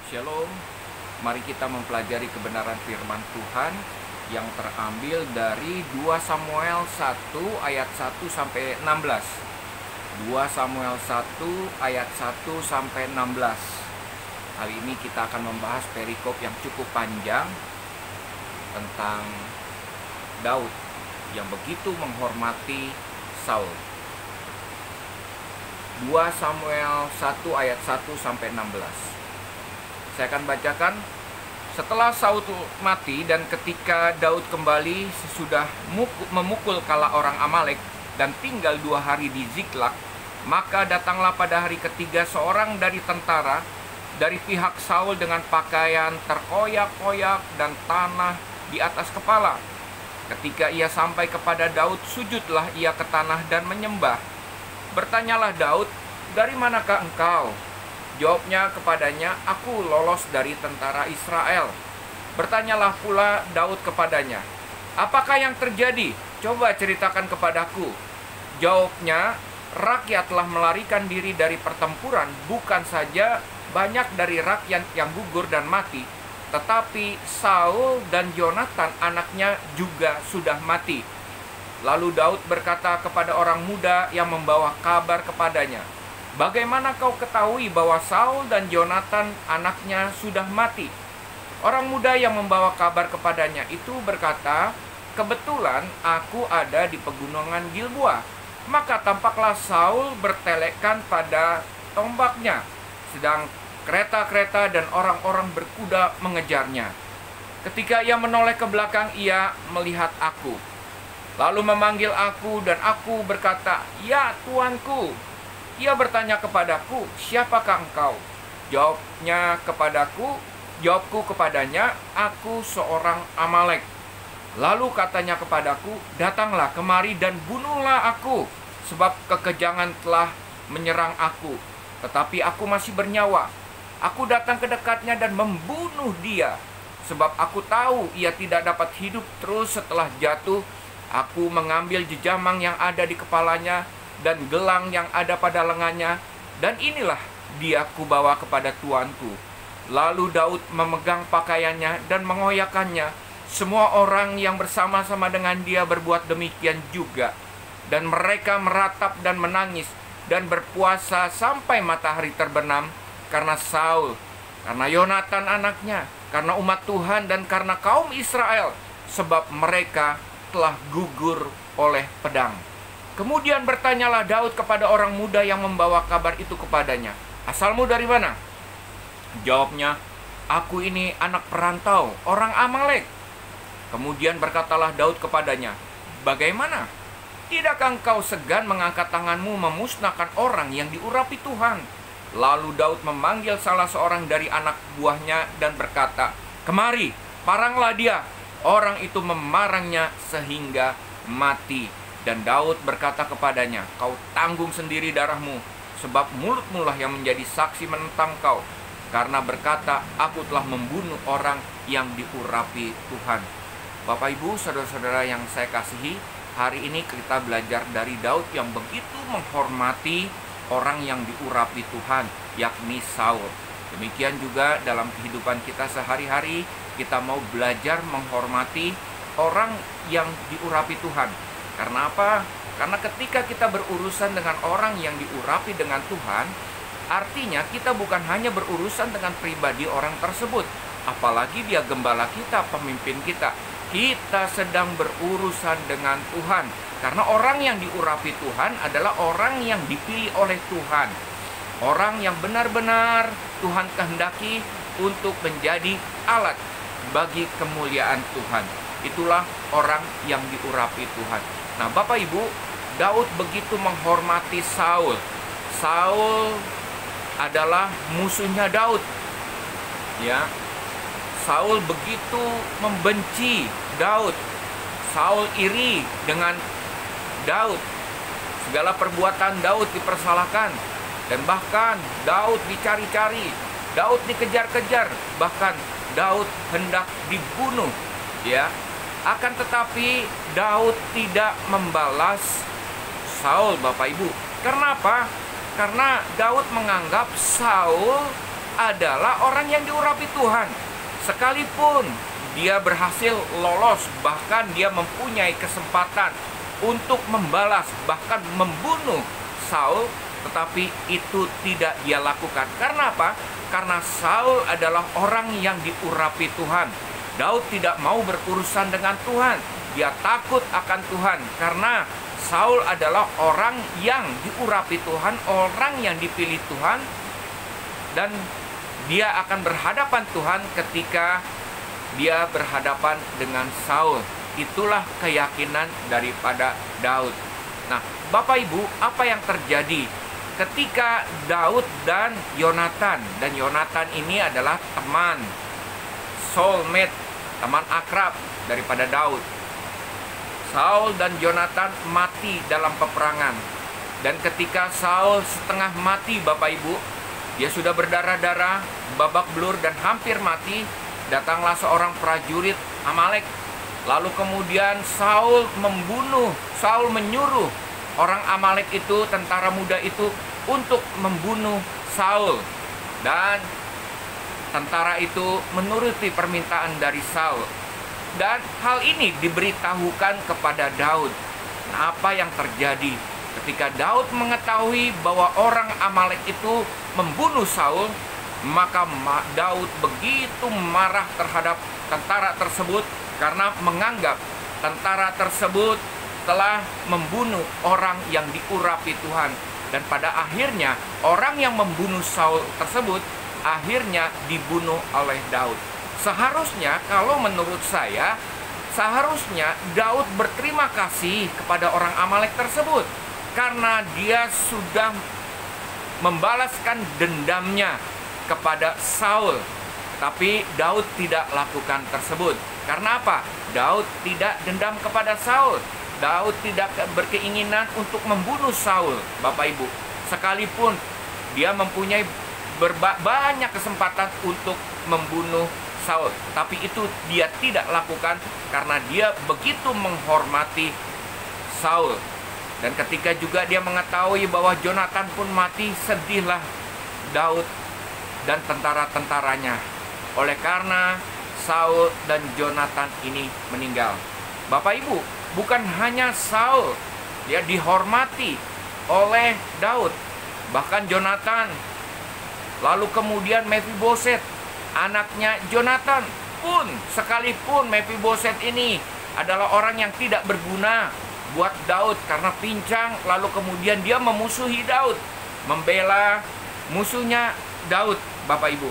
Shalom, mari kita mempelajari kebenaran firman Tuhan yang terambil dari 2 Samuel 1 ayat 1 sampai 16. 2 Samuel 1 ayat 1 sampai 16. Kali ini kita akan membahas perikop yang cukup panjang tentang Daud yang begitu menghormati Saul. 2 Samuel 1 ayat 1 sampai 16. Saya akan bacakan. Setelah Saul mati dan ketika Daud kembali sesudah memukul kala orang Amalek dan tinggal 2 hari di Ziklag, maka datanglah pada hari ketiga seorang dari tentara dari pihak Saul dengan pakaian terkoyak-koyak dan tanah di atas kepala. Ketika ia sampai kepada Daud, sujudlah ia ke tanah dan menyembah. Bertanyalah Daud, "Dari manakah engkau?" Jawabnya kepadanya, "Aku lolos dari tentara Israel." Bertanyalah pula Daud kepadanya, "Apakah yang terjadi? Coba ceritakan kepadaku." Jawabnya, "Rakyat telah melarikan diri dari pertempuran, bukan saja banyak dari rakyat yang gugur dan mati, tetapi Saul dan Yonatan anaknya juga sudah mati." Lalu Daud berkata kepada orang muda yang membawa kabar kepadanya, "Bagaimana kau ketahui bahwa Saul dan Yonatan anaknya sudah mati?" Orang muda yang membawa kabar kepadanya itu berkata, "Kebetulan aku ada di pegunungan Gilboa." Maka tampaklah Saul bertelekkan pada tombaknya, sedang kereta-kereta dan orang-orang berkuda mengejarnya. Ketika ia menoleh ke belakang, ia melihat aku, lalu memanggil aku, dan aku berkata, "Ya tuanku." Ia bertanya kepadaku, "Siapakah engkau?" Jawabku kepadanya, "Aku seorang Amalek." Lalu katanya kepadaku, "Datanglah kemari dan bunuhlah aku, sebab kekejangan telah menyerang aku, tetapi aku masih bernyawa." Aku datang ke dekatnya dan membunuh dia, sebab aku tahu ia tidak dapat hidup terus setelah jatuh. Aku mengambil jejamang yang ada di kepalanya dan gelang yang ada pada lengannya, dan inilah dia kubawa kepada tuanku. Lalu Daud memegang pakaiannya dan mengoyakkannya. Semua orang yang bersama-sama dengan dia berbuat demikian juga, dan mereka meratap dan menangis dan berpuasa sampai matahari terbenam karena Saul, karena Yonatan anaknya, karena umat Tuhan, dan karena kaum Israel, sebab mereka telah gugur oleh pedang. Kemudian bertanyalah Daud kepada orang muda yang membawa kabar itu kepadanya, "Asalmu dari mana?" Jawabnya, "Aku ini anak perantau, orang Amalek." Kemudian berkatalah Daud kepadanya, "Bagaimana? Tidakkah engkau segan mengangkat tanganmu memusnahkan orang yang diurapi Tuhan?" Lalu Daud memanggil salah seorang dari anak buahnya dan berkata, "Kemari, paranglah dia." Orang itu memarangnya sehingga mati. Dan Daud berkata kepadanya, "Kau tanggung sendiri darahmu, sebab mulutmu lah yang menjadi saksi menentang kau, karena berkata, aku telah membunuh orang yang diurapi Tuhan." Bapak Ibu, saudara-saudara yang saya kasihi, hari ini kita belajar dari Daud yang begitu menghormati orang yang diurapi Tuhan, yakni Saul. Demikian juga dalam kehidupan kita sehari-hari, kita mau belajar menghormati orang yang diurapi Tuhan. Karena apa? Karena ketika kita berurusan dengan orang yang diurapi dengan Tuhan, artinya kita bukan hanya berurusan dengan pribadi orang tersebut, apalagi dia gembala kita, pemimpin kita. Kita sedang berurusan dengan Tuhan. Karena orang yang diurapi Tuhan adalah orang yang dipilih oleh Tuhan, orang yang benar-benar Tuhan kehendaki untuk menjadi alat bagi kemuliaan Tuhan. Itulah orang yang diurapi Tuhan. Nah, Bapak Ibu, Daud begitu menghormati Saul. Saul adalah musuhnya Daud. Ya. Saul begitu membenci Daud. Saul iri dengan Daud. Segala perbuatan Daud dipersalahkan, dan bahkan Daud dicari-cari, Daud dikejar-kejar, bahkan Daud hendak dibunuh. Ya. Akan tetapi Daud tidak membalas Saul, Bapak Ibu. Karena apa? Karena Daud menganggap Saul adalah orang yang diurapi Tuhan. Sekalipun dia berhasil lolos, bahkan dia mempunyai kesempatan untuk membalas, bahkan membunuh Saul, tetapi itu tidak dia lakukan. Karena apa? Karena Saul adalah orang yang diurapi Tuhan. Daud tidak mau berurusan dengan Tuhan. Dia takut akan Tuhan karena Saul adalah orang yang diurapi Tuhan, orang yang dipilih Tuhan, dan dia akan berhadapan Tuhan ketika dia berhadapan dengan Saul. Itulah keyakinan daripada Daud. Nah, Bapak Ibu, apa yang terjadi ketika Daud dan Yonatan ini adalah teman, soulmate, teman akrab daripada Daud. Saul dan Yonatan mati dalam peperangan. Dan ketika Saul setengah mati, Bapak Ibu, dia sudah berdarah-darah, babak belur dan hampir mati, datanglah seorang prajurit Amalek. Lalu kemudian Saul menyuruh orang Amalek itu, tentara muda itu, untuk membunuh Saul. Dan tentara itu menuruti permintaan dari Saul. Dan hal ini diberitahukan kepada Daud. Nah, apa yang terjadi? Ketika Daud mengetahui bahwa orang Amalek itu membunuh Saul, maka Daud begitu marah terhadap tentara tersebut karena menganggap tentara tersebut telah membunuh orang yang diurapi Tuhan. Dan pada akhirnya orang yang membunuh Saul tersebut akhirnya dibunuh oleh Daud. Seharusnya, kalau menurut saya, seharusnya Daud berterima kasih kepada orang Amalek tersebut karena dia sudah membalaskan dendamnya kepada Saul. Tapi Daud tidak lakukan tersebut. Karena apa? Daud tidak dendam kepada Saul. Daud tidak berkeinginan untuk membunuh Saul, Bapak Ibu. Sekalipun dia mempunyai banyak kesempatan untuk membunuh Saul, tapi itu dia tidak lakukan karena dia begitu menghormati Saul. Dan ketika juga dia mengetahui bahwa Yonatan pun mati, sedihlah Daud dan tentara-tentaranya oleh karena Saul dan Yonatan ini meninggal. Bapak Ibu, bukan hanya Saul dia dihormati oleh Daud, bahkan Yonatan, lalu kemudian Mefiboset, anaknya Yonatan pun, sekalipun Mefiboset ini adalah orang yang tidak berguna buat Daud karena pincang, lalu kemudian dia memusuhi Daud, membela musuhnya Daud, Bapak Ibu.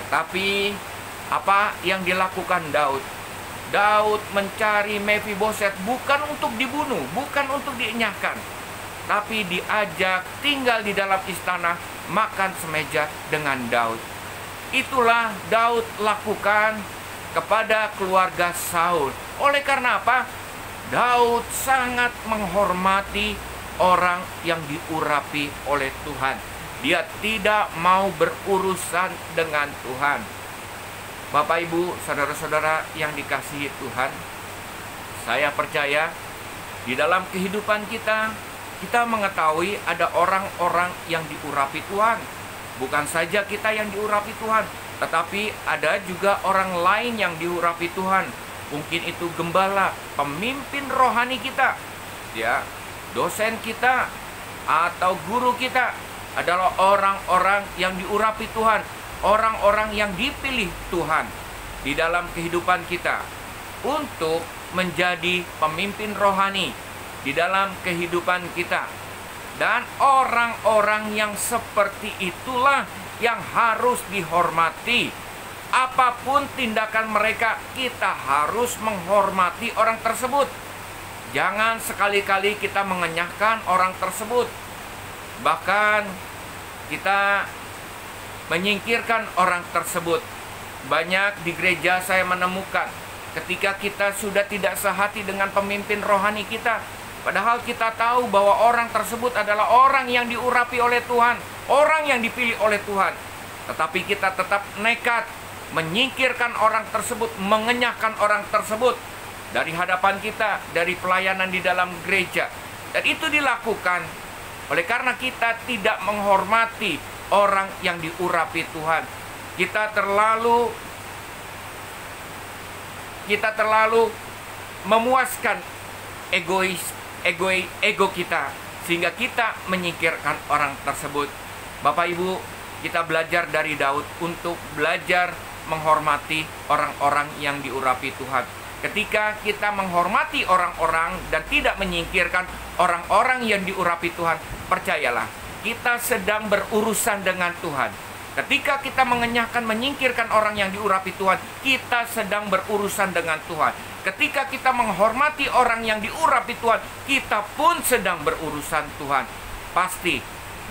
Tetapi apa yang dilakukan Daud? Daud mencari Mefiboset bukan untuk dibunuh, bukan untuk dienyahkan, tapi diajak tinggal di dalam istana, makan semeja dengan Daud. Itulah Daud lakukan kepada keluarga Saul. Oleh karena apa? Daud sangat menghormati orang yang diurapi oleh Tuhan. Dia tidak mau berurusan dengan Tuhan. Bapak Ibu, saudara-saudara yang dikasihi Tuhan, saya percaya di dalam kehidupan kita mengetahui ada orang-orang yang diurapi Tuhan. Bukan saja kita yang diurapi Tuhan, tetapi ada juga orang lain yang diurapi Tuhan. Mungkin itu gembala, pemimpin rohani kita, ya, dosen kita, atau guru kita adalah orang-orang yang diurapi Tuhan, orang-orang yang dipilih Tuhan di dalam kehidupan kita untuk menjadi pemimpin rohani di dalam kehidupan kita. Dan orang-orang yang seperti itulah yang harus dihormati. Apapun tindakan mereka, kita harus menghormati orang tersebut. Jangan sekali-kali kita mengenyahkan orang tersebut. Bahkan kita menyingkirkan orang tersebut. Banyak di gereja saya menemukan ketika kita sudah tidak sehati dengan pemimpin rohani kita, padahal kita tahu bahwa orang tersebut adalah orang yang diurapi oleh Tuhan, orang yang dipilih oleh Tuhan, tetapi kita tetap nekat menyingkirkan orang tersebut, mengenyahkan orang tersebut dari hadapan kita, dari pelayanan di dalam gereja. Dan itu dilakukan oleh karena kita tidak menghormati orang yang diurapi Tuhan. Kita terlalu memuaskan ego kita, sehingga kita menyingkirkan orang tersebut. Bapak Ibu, kita belajar dari Daud untuk belajar menghormati orang-orang yang diurapi Tuhan. Ketika kita menghormati orang-orang dan tidak menyingkirkan orang-orang yang diurapi Tuhan, percayalah, kita sedang berurusan dengan Tuhan. Ketika kita menyingkirkan orang yang diurapi Tuhan, kita sedang berurusan dengan Tuhan. Ketika kita menghormati orang yang diurapi Tuhan, kita pun sedang berurusan Tuhan. Pasti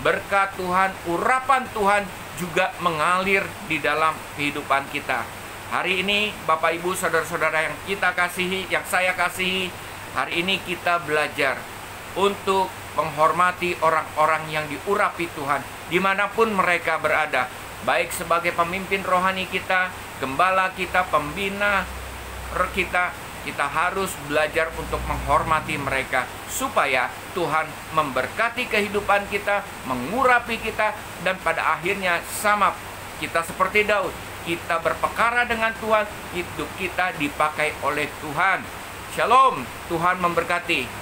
berkat Tuhan, urapan Tuhan juga mengalir di dalam kehidupan kita. Hari ini Bapak Ibu saudara-saudara yang kita kasihi, yang saya kasihi, hari ini kita belajar untuk menghormati orang-orang yang diurapi Tuhan dimanapun mereka berada, baik sebagai pemimpin rohani kita, gembala kita, pembina kita harus belajar untuk menghormati mereka supaya Tuhan memberkati kehidupan kita, mengurapi kita, dan pada akhirnya sama kita seperti Daud, kita berperkara dengan Tuhan, hidup kita dipakai oleh Tuhan. Shalom, Tuhan memberkati.